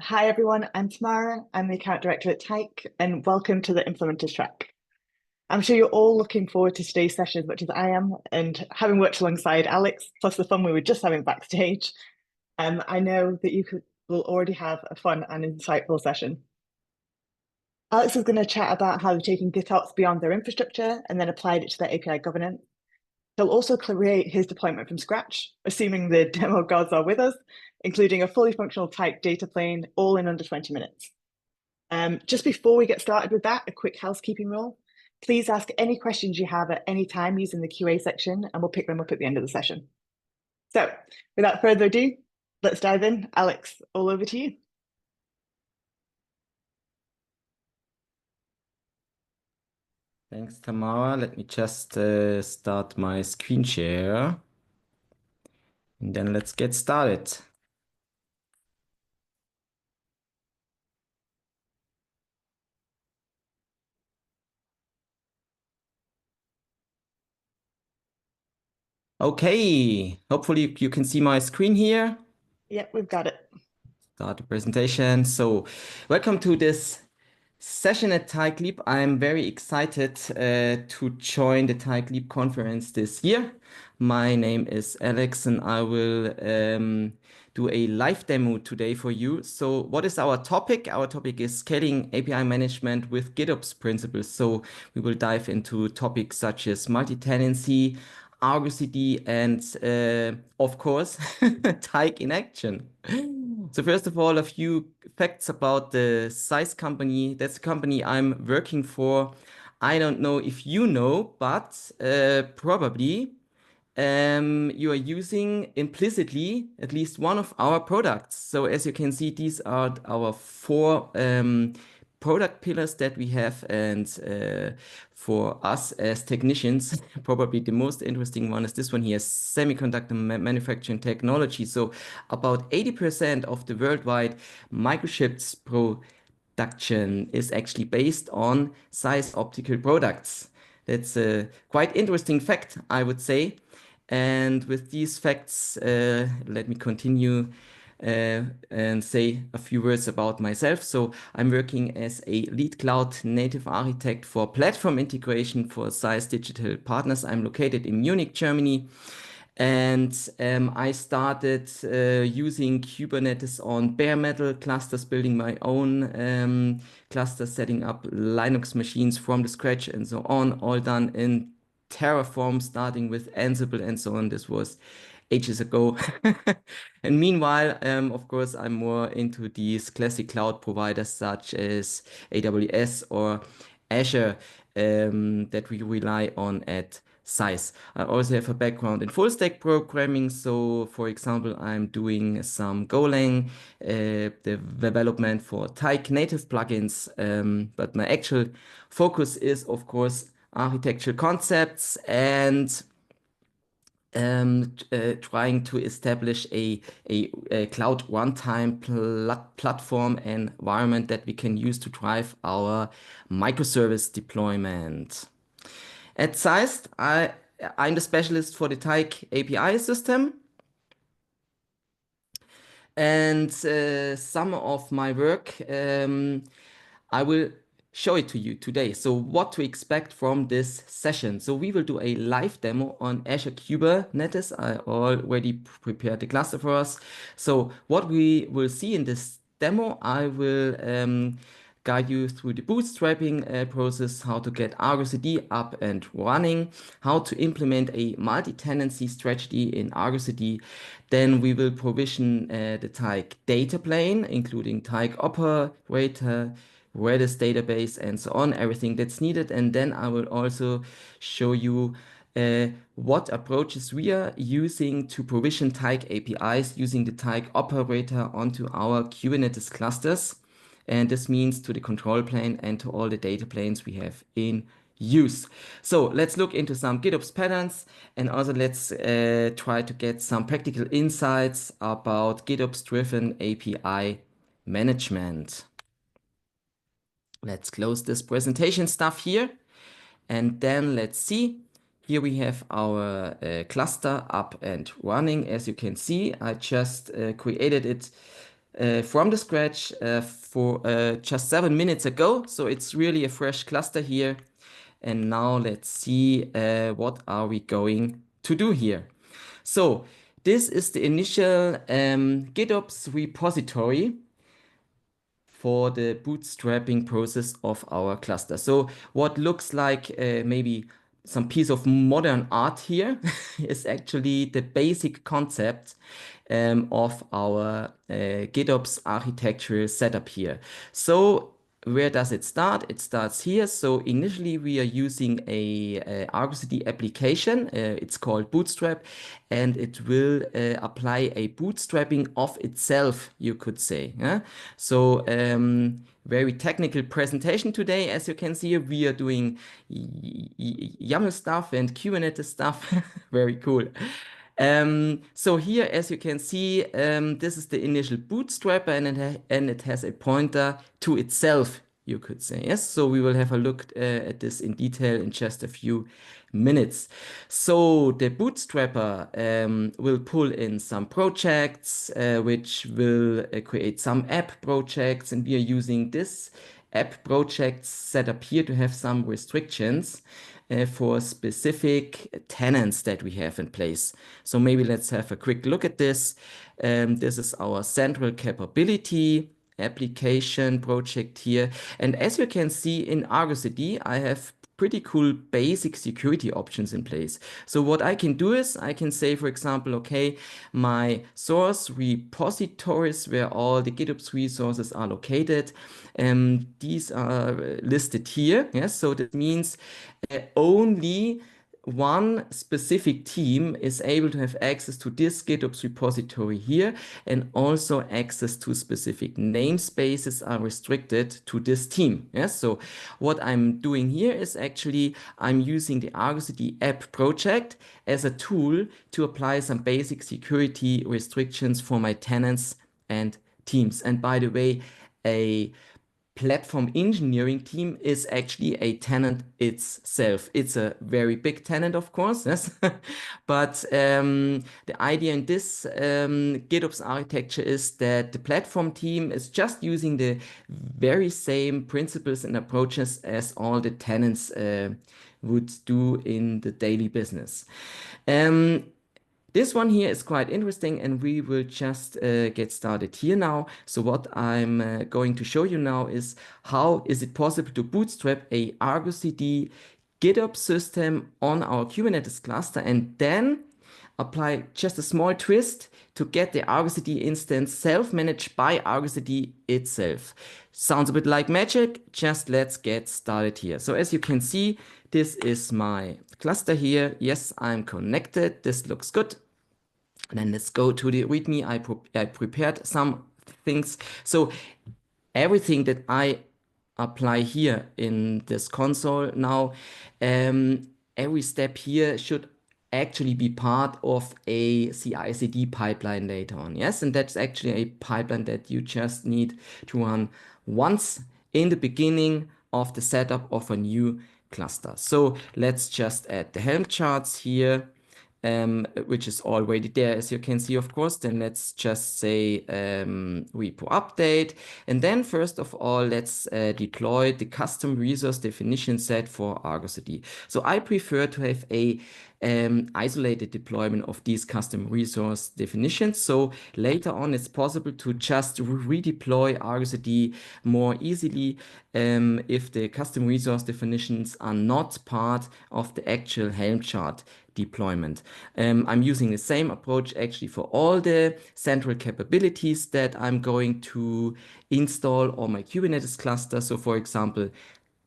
Hi everyone, I'm Tamara. I'm the account director at Tyk, and welcome to the Implementers track. I'm sure you're all looking forward to today's session as much as I am, and having worked alongside Alex, plus the fun we were just having backstage, I know that will already have a fun and insightful session. Alex is going to chat about how they're taking GitOps beyond their infrastructure and then applied it to their API governance. He'll also create his deployment from scratch, assuming the demo gods are with us, including a fully functional Tyk data plane, all in under 20 minutes. Just before we get started with that, a quick housekeeping rule. Please ask any questions you have at any time using the QA section, and we'll pick them up at the end of the session. So without further ado, let's dive in. Alex, all over to you. Thanks, Tamara. Let me just start my screen share. And then let's get started. Okay, hopefully you can see my screen here. Yep, we've got it. Start the presentation. So welcome to this session at Tyk Leap. I'm very excited to join the Tyk Leap conference this year. My name is Alex and I will do a live demo today for you. So what is our topic? Our topic is scaling API management with GitOps principles. So we will dive into topics such as multi-tenancy, Argo CD, and of course, Tyk in action. So first of all, a few facts about the ZEISS company. That's the company I'm working for. I don't know if you know, but probably you are using implicitly at least one of our products. So as you can see, these are our four product pillars that we have. And for us as technicians, probably the most interesting one is this one here, semiconductor manufacturing technology. So about 80% of the worldwide microchips production is actually based on ZEISS optical products. That's a quite interesting fact, I would say. And with these facts, let me continue and say a few words about myself. So I'm working as a lead cloud native architect for platform integration for ZEISS Digital Partners. I'm located in Munich, Germany. And I started using Kubernetes on bare metal clusters, building my own clusters, setting up Linux machines from the scratch and so on, all done in Terraform, starting with Ansible and so on. This was ages ago. And meanwhile, of course, I'm more into these classic cloud providers such as AWS or Azure that we rely on at ZEISS. I also have a background in full stack programming. So, for example, I'm doing some Golang development for Tyk native plugins. But my actual focus is, of course, architecture concepts and trying to establish a cloud runtime platform environment that we can use to drive our microservice deployment. At ZEISS, I'm the specialist for the Tyk API system. And some of my work, I will show it to you today. So what to expect from this session. So we will do a live demo on Azure Kubernetes. I already prepared the cluster for us. So what we will see in this demo, I will guide you through the bootstrapping process, how to get Argo CD up and running, how to implement a multi-tenancy strategy in Argo CD. Then we will provision the Tyk data plane, including Tyk Operator, Redis database, and so on, everything that's needed. And then I will also show you what approaches we are using to provision Tyk APIs using the Tyk operator onto our Kubernetes clusters. And this means to the control plane and to all the data planes we have in use. So let's look into some GitOps patterns and also let's try to get some practical insights about GitOps-driven API management. Let's close this presentation stuff here and then let's see. Here we have our cluster up and running. As you can see, I just created it from the scratch for just 7 minutes ago. So it's really a fresh cluster here. And now let's see what are we going to do here. So this is the initial GitOps repository for the bootstrapping process of our cluster. So what looks like maybe some piece of modern art here is actually the basic concept of our GitOps architecture setup here. So where does it start? It starts here. So initially we are using a Argo CD application. It's called Bootstrap, and it will apply a bootstrapping of itself, you could say. Yeah? So very technical presentation today. As you can see, we are doing YAML stuff and Kubernetes stuff. Very cool. So here, as you can see, this is the initial bootstrapper, and it has a pointer to itself, you could say. Yes, so we will have a look at this in detail in just a few minutes. So the bootstrapper will pull in some projects, which will create some app projects, and we are using this app project setup here to have some restrictions for specific tenants that we have in place. So maybe let's have a quick look at this. This is our central capability application project here. And as you can see in Argo CD, I have pretty cool basic security options in place. So what I can do is I can say, for example, okay, my source repositories where all the GitOps resources are located, these are listed here. Yes, so that means only one specific team is able to have access to this GitOps repository here, and also access to specific namespaces are restricted to this team. Yes, so what I'm doing here is actually I'm using the Argo CD app project as a tool to apply some basic security restrictions for my tenants and teams. And by the way, a platform engineering team is actually a tenant itself. It's a very big tenant, of course, yes. But the idea in this GitOps architecture is that the platform team is just using the very same principles and approaches as all the tenants would do in the daily business. This one here is quite interesting, and we will just get started here now. So what I'm going to show you now is how is it possible to bootstrap a Argo CD GitOps system on our Kubernetes cluster, and then apply just a small twist to get the Argo CD instance self-managed by Argo CD itself. Sounds a bit like magic. Just let's get started here. So as you can see, this is my cluster here. Yes, I'm connected. This looks good. And then let's go to the README. I prepared some things. So everything that I apply here in this console now, every step here should actually be part of a CI/CD pipeline later on. Yes, and that's actually a pipeline that you just need to run once in the beginning of the setup of a new cluster. So let's just add the Helm charts here. Which is already there, as you can see, of course. Then let's just say repo update. And then first of all, let's deploy the custom resource definition set for Argo CD. So I prefer to have a isolated deployment of these custom resource definitions. So later on, it's possible to just redeploy Argo CD more easily if the custom resource definitions are not part of the actual Helm chart deployment. I'm using the same approach actually for all the central capabilities that I'm going to install on my Kubernetes cluster. So for example,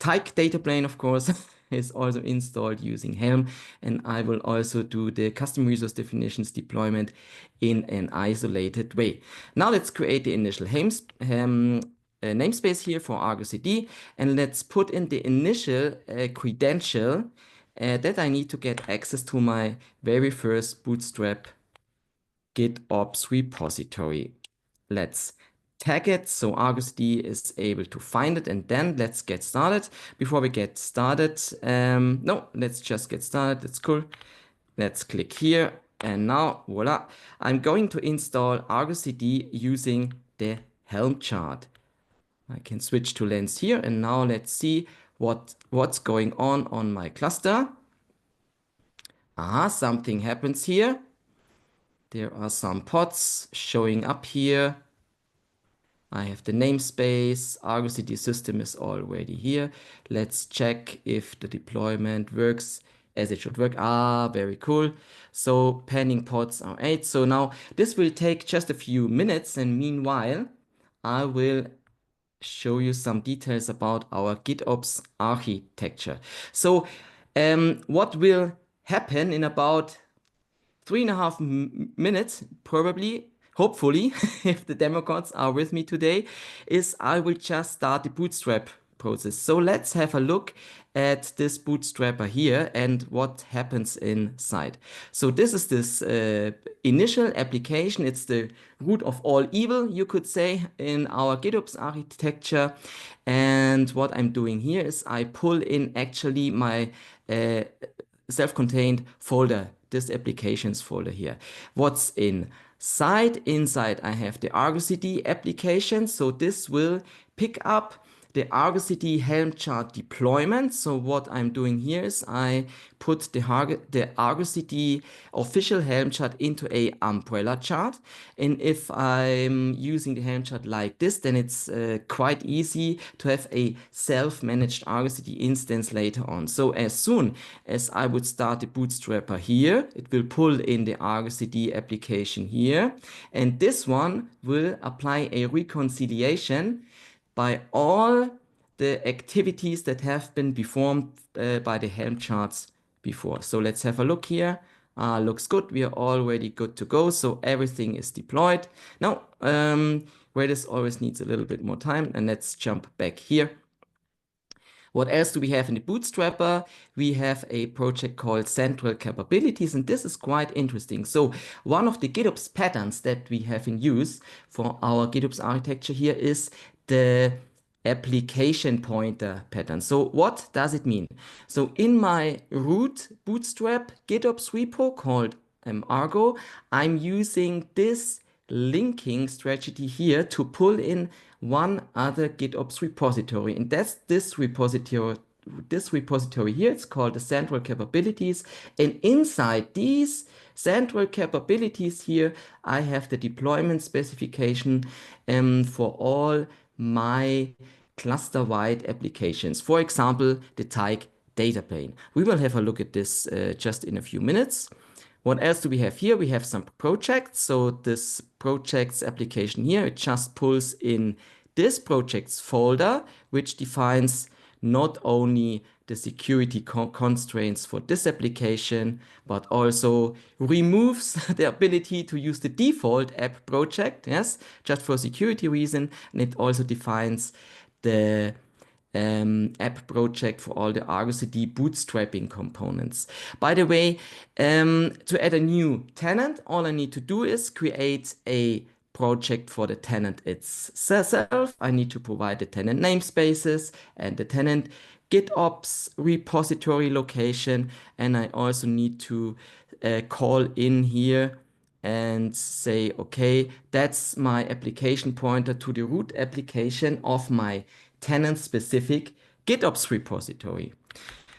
Tyk data plane, of course, is also installed using Helm, and I will also do the custom resource definitions deployment in an isolated way. Now let's create the initial namespace here for Argo CD, and let's put in the initial credential that I need to get access to my very first Bootstrap GitOps repository. Let's tag it so Argo CD is able to find it, and then let's get started. Before we get started, no, let's just get started. That's cool. Let's click here, and now voila, I'm going to install Argo CD using the Helm chart. I can switch to lens here, and now let's see what's going on my cluster. Something happens here. There are some pods showing up here. I have the namespace. Argo CD system is already here. Let's check if the deployment works as it should work. Very cool. So pending pods are 8. So now this will take just a few minutes, and meanwhile, I will show you some details about our GitOps architecture. So what will happen in about 3.5 minutes, probably, hopefully, if the Democrats are with me today, is I will just start the bootstrap process. So let's have a look at this bootstrapper here and what happens inside. So this is this initial application. It's the root of all evil, you could say, in our GitOps architecture. And what I'm doing here is I pull in actually my self-contained folder, this applications folder here. What's inside? Inside I have the Argo CD application. So this will pick up the Argo CD Helm chart deployment. So what I'm doing here is I put the Argo CD official Helm chart into a umbrella chart. And if I'm using the Helm chart like this, then it's quite easy to have a self-managed Argo CD instance later on. So as soon as I would start the bootstrapper here, it will pull in the Argo CD application here. And this one will apply a reconciliation by all the activities that have been performed by the Helm charts before. So let's have a look here. Looks good. We are already good to go. So everything is deployed. Now, Redis always needs a little bit more time. And let's jump back here. What else do we have in the Bootstrapper? We have a project called Central Capabilities, and this is quite interesting. So one of the GitOps patterns that we have in use for our GitOps architecture here is the application pointer pattern. So what does it mean? So in my root Bootstrap GitOps repo called Argo, I'm using this linking strategy here to pull in one other GitOps repository, and that's this repository here. It's called the Central Capabilities, and inside these central capabilities here, I have the deployment specification for all my cluster-wide applications. For example, the Tyk data plane. We will have a look at this just in a few minutes. What else do we have here? We have some projects. So this projects application here, it just pulls in this projects folder, which defines not only the security constraints for this application, but also removes the ability to use the default app project, yes, just for security reason. And it also defines the app project for all the Argo CD bootstrapping components. By the way, to add a new tenant, all I need to do is create a project for the tenant itself. I need to provide the tenant namespaces and the tenant GitOps repository location, and I also need to call in here and say, okay, that's my application pointer to the root application of my tenant-specific GitOps repository.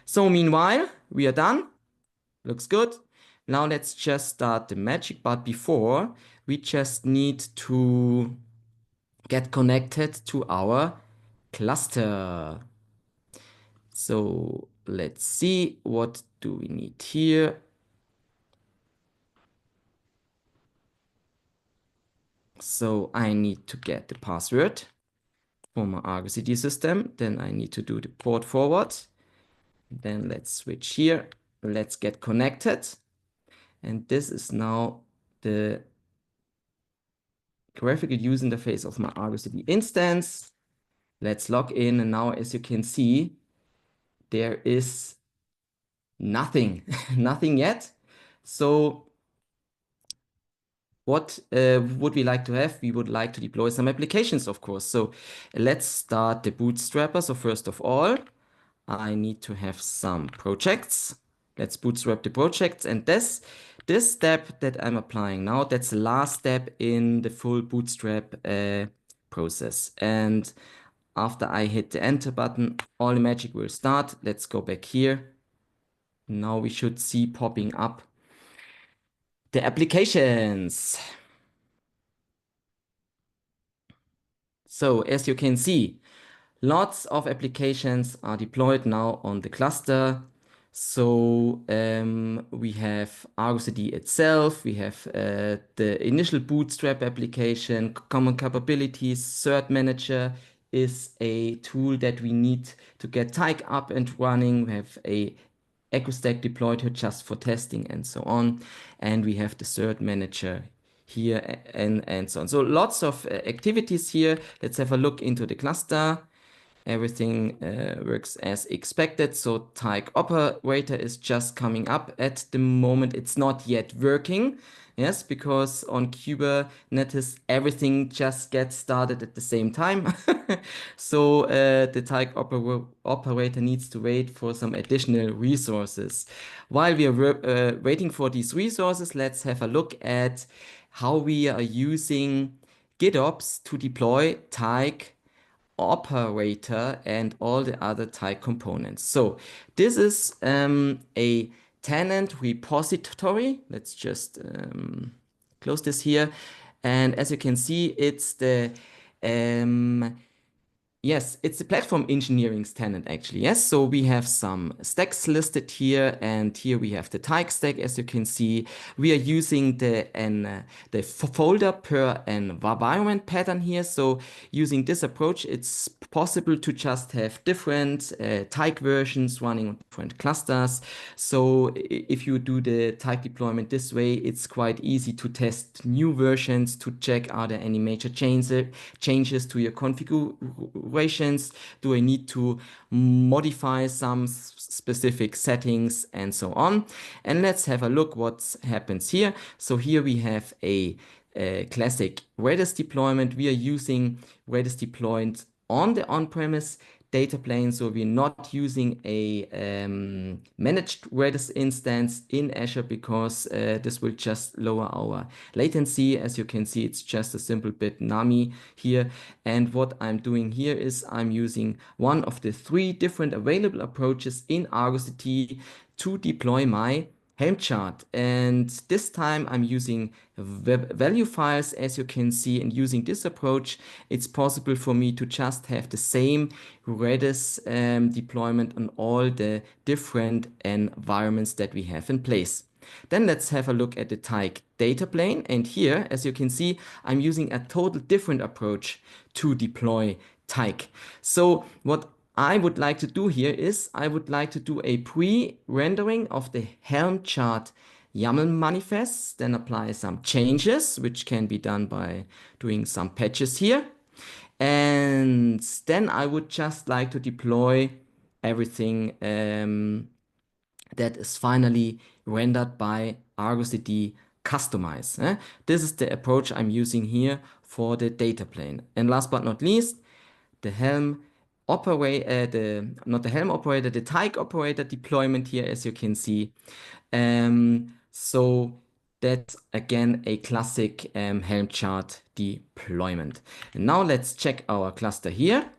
So meanwhile, we are done. Looks good. Now let's just start the magic. But before, we just need to get connected to our cluster. So let's see, what do we need here? So I need to get the password for my Argo CD system. Then I need to do the port forward. Then let's switch here. Let's get connected. And this is now the graphical user interface of my Argo CD instance. Let's log in. And now, as you can see, there is nothing, nothing yet. So what would we like to have? We would like to deploy some applications, of course. So let's start the bootstrapper. So first of all, I need to have some projects. Let's bootstrap the projects, and this this step that I'm applying now, that's the last step in the full Bootstrap process. And after I hit the enter button, all the magic will start. Let's go back here. Now we should see popping up the applications. So as you can see, lots of applications are deployed now on the cluster. So we have Argo CD itself, we have the initial Bootstrap application, common capabilities, Cert Manager is a tool that we need to get Tyk up and running. We have a EchoStack deployed here just for testing and so on. And we have the Cert Manager here and so on. So lots of activities here. Let's have a look into the cluster. Everything works as expected. So Tyk Operator is just coming up at the moment. It's not yet working. Yes, because on Kubernetes, everything just gets started at the same time. So the Tyk Operator needs to wait for some additional resources. While we are waiting for these resources, let's have a look at how we are using GitOps to deploy Tyk Operator and all the other Tyk components. So this is a tenant repository. Let's just close this here. And as you can see, it's the yes, it's the platform engineering's tenant actually. Yes, so we have some stacks listed here, and here we have the Tyk stack. As you can see, we are using the folder per environment pattern here. So using this approach, it's possible to just have different Tyk versions running on different clusters. So if you do the Tyk deployment this way, it's quite easy to test new versions to check are there any major changes to your configurations. Do I need to modify some specific settings and so on? And let's have a look what happens here. So here we have a classic Redis deployment. We are using Redis deployment on the on-premise data plane, so we're not using a managed Redis instance in Azure because this will just lower our latency. As you can see, it's just a simple bit NAMI here. And what I'm doing here is I'm using one of the 3 different available approaches in Argo CD to deploy my Helm chart, and this time I'm using web value files. As you can see, and using this approach, it's possible for me to just have the same Redis deployment on all the different environments that we have in place. Then let's have a look at the Tyk data plane, and here, as you can see, I'm using a total different approach to deploy Tyk. So what I would like to do here is I would like to do a pre-rendering of the Helm chart YAML manifest, then apply some changes, which can be done by doing some patches here. And then I would just like to deploy everything that is finally rendered by Argo CD Customize. This is the approach I'm using here for the data plane. And last but not least, the Helm operator, not the Helm operator, the Tyk operator deployment here, as you can see. So that's again a classic Helm chart deployment. And now let's check our cluster here.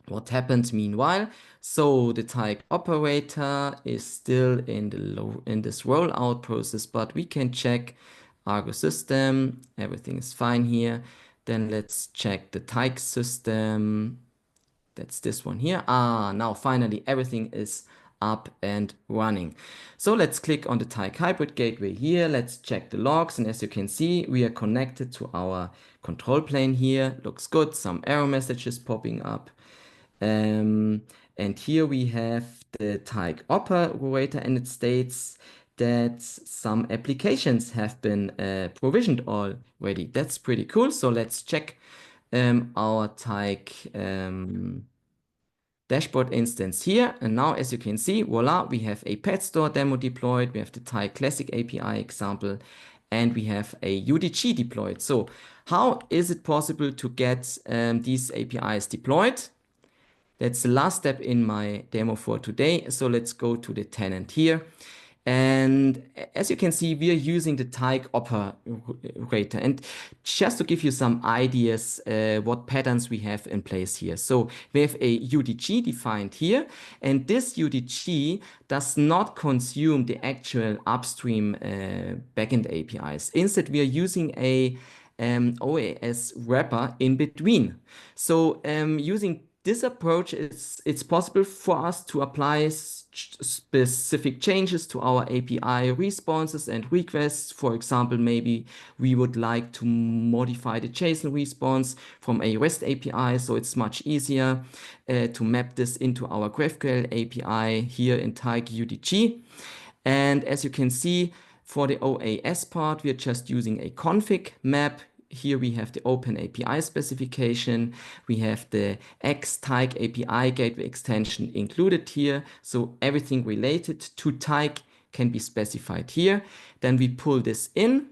What happens meanwhile? So the Tyk operator is still in this rollout process, but we can check Argo system. Everything is fine here. Then let's check the Tyk system. That's this one here. Now finally everything is up and running. So let's click on the Tyk hybrid gateway here. Let's check the logs, and as you can see, we are connected to our control plane here. Looks good. Some error messages popping up. And here we have the Tyk operator, and it states that some applications have been provisioned already. That's pretty cool. So let's check our Tyk dashboard instance here. And now, as you can see, voila, we have a pet store demo deployed. We have the Tyk Classic API example, and we have a UDG deployed. So how is it possible to get these APIs deployed? That's the last step in my demo for today. So let's go to the tenant here. And as you can see, we are using the Tyk operator. And just to give you some ideas, what patterns we have in place here. So we have a UDG defined here, and this UDG does not consume the actual upstream backend APIs. Instead, we are using a OAS wrapper in between. So using this approach, it's possible for us to apply specific changes to our API responses and requests. For example, maybe we would like to modify the JSON response from a REST API, so it's much easier to map this into our GraphQL API here in Tyk UDG. And as you can see, for the OAS part, we are just using a config map. Here we have the Open API specification. We have the Tyk API gateway extension included here. So everything related to Tyk can be specified here. Then we pull this in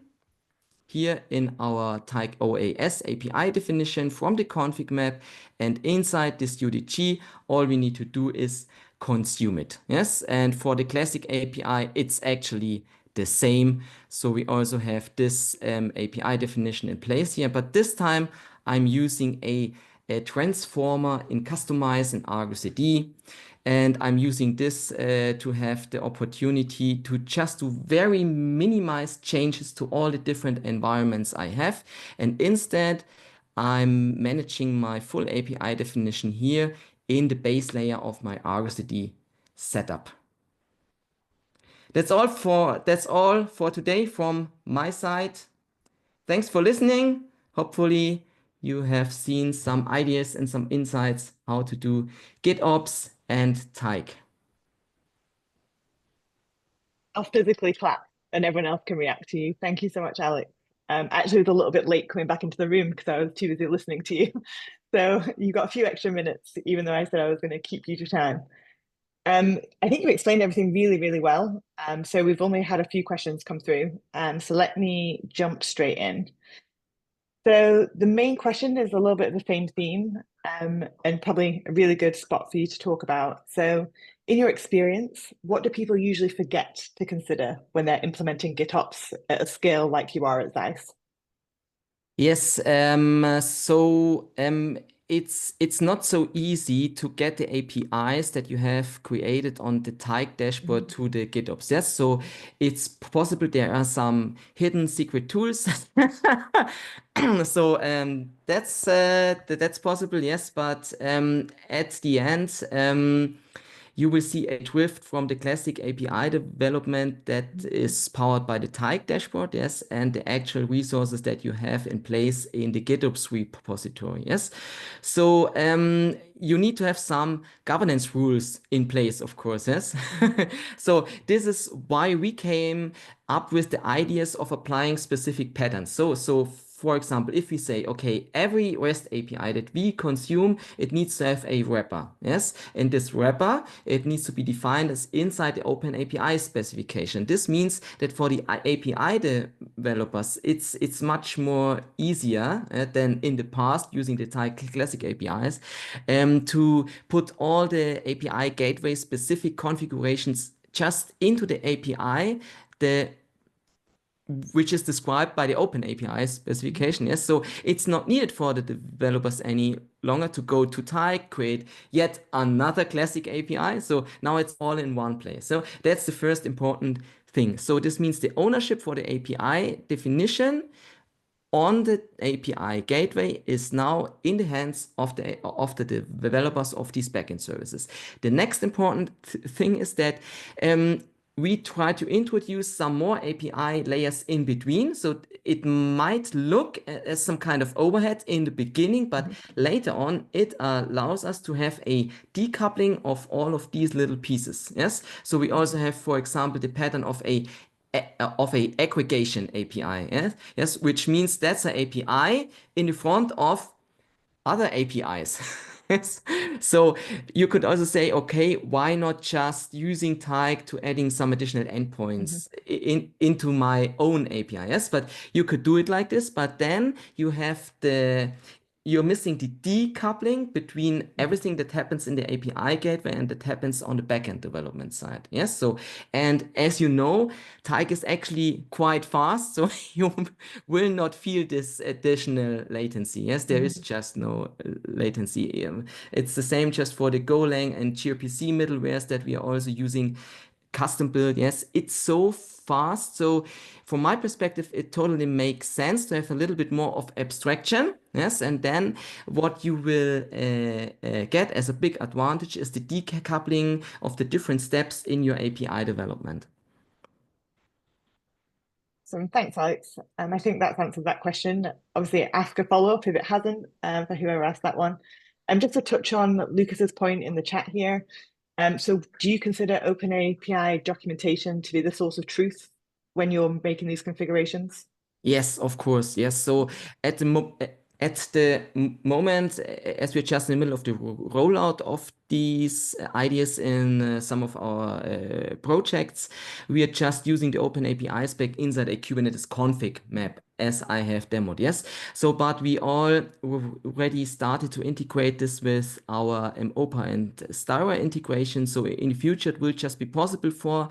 here in our Tyk OAS API definition from the config map. And inside this UDG, all we need to do is consume it. Yes, and for the classic API, it's actually the same. So we also have this API definition in place here, but this time I'm using a transformer in customize in Argo CD, and I'm using this to have the opportunity to just do very minimized changes to all the different environments I have. And instead, I'm managing my full API definition here in the base layer of my Argo CD setup. That's all for today from my side. Thanks for listening. Hopefully you have seen some ideas and some insights how to do GitOps and Tyk. I'll physically clap and everyone else can react to you. Thank you so much, Alex. Actually, it was a little bit late coming back into the room because I was too busy listening to you. So you got a few extra minutes, even though I said I was going to keep you to time. I think you explained everything really, really well. So we've only had a few questions come through. So let me jump straight in. So the main question is a little bit of the same theme, and probably a really good spot for you to talk about. So in your experience, what do people usually forget to consider when they're implementing GitOps at a scale like you are at ZEISS? Yes, it's not so easy to get the APIs that you have created on the Tyk dashboard to the GitOps. Yes, so it's possible there are some hidden secret tools. So that's possible, yes, but at the end, you will see a drift from the classic API development that is powered by the Tyk dashboard, yes, and the actual resources that you have in place in the GitOps repository, yes. So you need to have some governance rules in place, of course, yes. So this is why we came up with the ideas of applying specific patterns. So for example, if we say, okay, every REST API that we consume, it needs to have a wrapper, yes? And this wrapper, it needs to be defined as inside the Open API specification. This means that for the API developers, it's much more easier than in the past using the Tyk classic APIs to put all the API gateway specific configurations just into the API, which is described by the Open API specification. Yes, so it's not needed for the developers any longer to go to Tyk, create yet another classic API. So now it's all in one place. So that's the first important thing. So this means the ownership for the API definition on the API gateway is now in the hands of the developers of these backend services. The next important thing is that we try to introduce some more API layers in between. So it might look as some kind of overhead in the beginning, but later on, it allows us to have a decoupling of all of these little pieces. Yes. So we also have, for example, the pattern of a aggregation API. Yes. Yes, which means that's an API in the front of other APIs. Yes. So you could also say, okay, why not just using Tyk to adding some additional endpoints into my own API? Yes, but you could do it like this, but then you're missing the decoupling between everything that happens in the API gateway and that happens on the backend development side. Yes. So, and as you know, Tyk is actually quite fast, so you will not feel this additional latency. Yes, there is just no latency. It's the same just for the Golang and gRPC middlewares that we are also using custom build. Yes, it's so fast. So from my perspective, it totally makes sense to have a little bit more of abstraction. Yes, and then what you will get as a big advantage is the decoupling of the different steps in your API development. So thanks, Alex. I think that's answered that question. Obviously, ask a follow-up if it hasn't, for whoever asked that one. Just to touch on Lucas's point in the chat here. So do you consider open API documentation to be the source of truth when you're making these configurations? Yes, of course. Yes. So at the moment, as we're just in the middle of the rollout of these ideas in some of our projects, we are just using the open API spec inside a Kubernetes config map, as I have demoed. Yes. So, but we already started to integrate this with our OPA and Styra integration. So in the future, it will just be possible for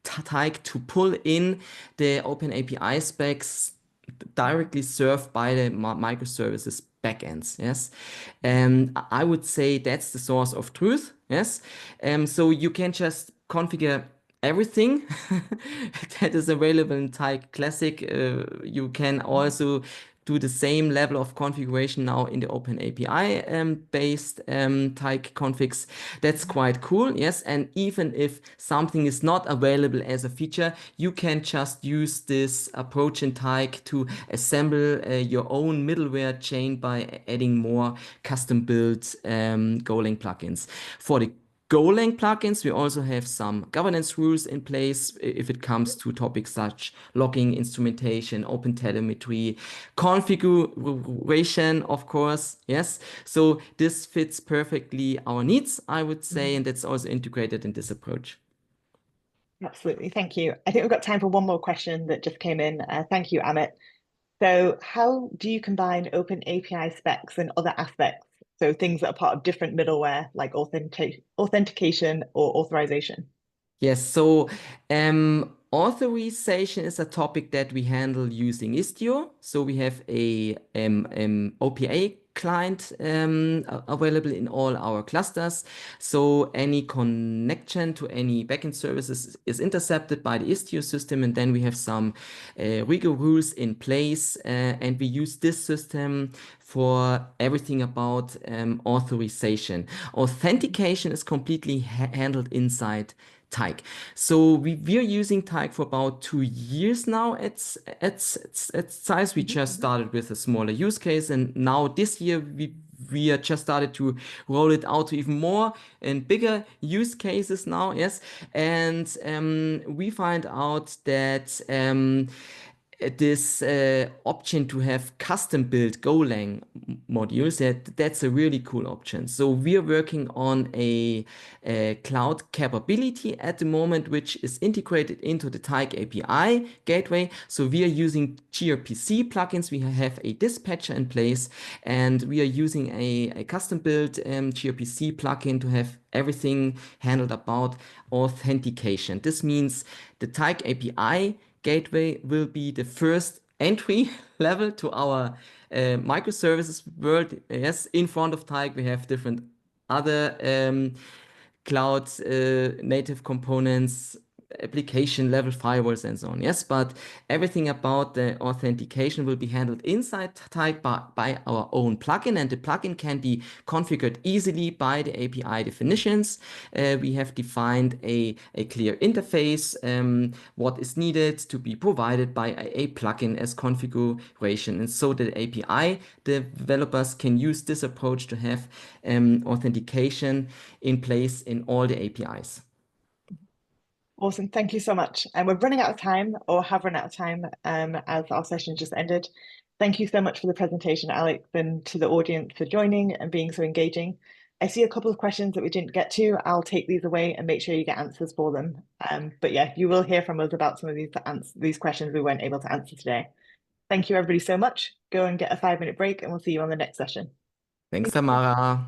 Tyk to pull in the open API specs directly served by the microservices backends. Yes, and I would say that's the source of truth. Yes, so you can just configure everything that is available in Tyk Classic. You can also do the same level of configuration now in the open API based Tyk configs. That's quite cool. Yes, and even if something is not available as a feature, you can just use this approach in Tyk to assemble your own middleware chain by adding more custom built Golang plugins. For the Golang plugins, we also have some governance rules in place if it comes to topics such logging, instrumentation, open telemetry, configuration, of course. Yes. So this fits perfectly our needs, I would say, and that's also integrated in this approach. Absolutely. Thank you. I think we've got time for one more question that just came in. Thank you, Amit. So how do you combine open API specs and other aspects? So things that are part of different middleware, like authentication or authorization. Yes, so authorization is a topic that we handle using Istio. So we have a OPA client available in all our clusters. So any connection to any backend services is intercepted by the Istio system, and then we have some rigor rules in place, and we use this system for everything about authorization. Authentication is completely handled inside Tyk. So we're using Tyk for about 2 years now at ZEISS. We just started with a smaller use case, and now this year we are just started to roll it out to even more and bigger use cases now. Yes, and we find out that this option to have custom built Golang modules, that's a really cool option. So we are working on a cloud capability at the moment, which is integrated into the Tyk API gateway. So we are using gRPC plugins. We have a dispatcher in place, and we are using a custom built gRPC plugin to have everything handled about authentication. This means the Tyk API gateway will be the first entry level to our microservices world. Yes, in front of Tyk, we have different other cloud native components, application level firewalls and so on. Yes, but everything about the authentication will be handled inside Tyk by our own plugin, and the plugin can be configured easily by the API definitions. We have defined a clear interface, what is needed to be provided by a plugin as configuration. And so the API developers can use this approach to have authentication in place in all the APIs. Awesome. Thank you so much. And we're running out of time, or have run out of time, as our session just ended. Thank you so much for the presentation, Alex, and to the audience for joining and being so engaging. I see a couple of questions that we didn't get to. I'll take these away and make sure you get answers for them. But yeah, you will hear from us about some of these questions we weren't able to answer today. Thank you, everybody, so much. Go and get a 5-minute break, and we'll see you on the next session. Thanks, Thank you. Tamara.